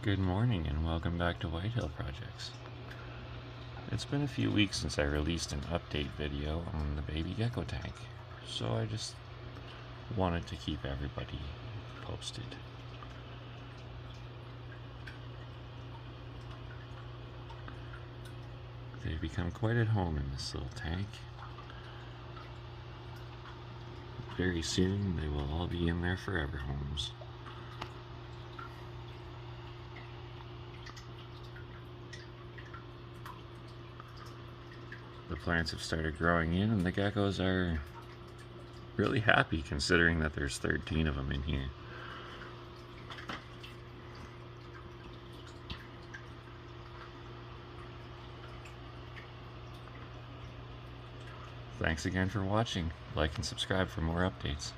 Good morning and welcome back to Whitehill Projects. It's been a few weeks since I released an update video on the baby gecko tank, so I just wanted to keep everybody posted. They've become quite at home in this little tank. Very soon they will all be in their forever homes. The plants have started growing in and the geckos are really happy considering that there's 13 of them in here. Thanks again for watching. Like and subscribe for more updates.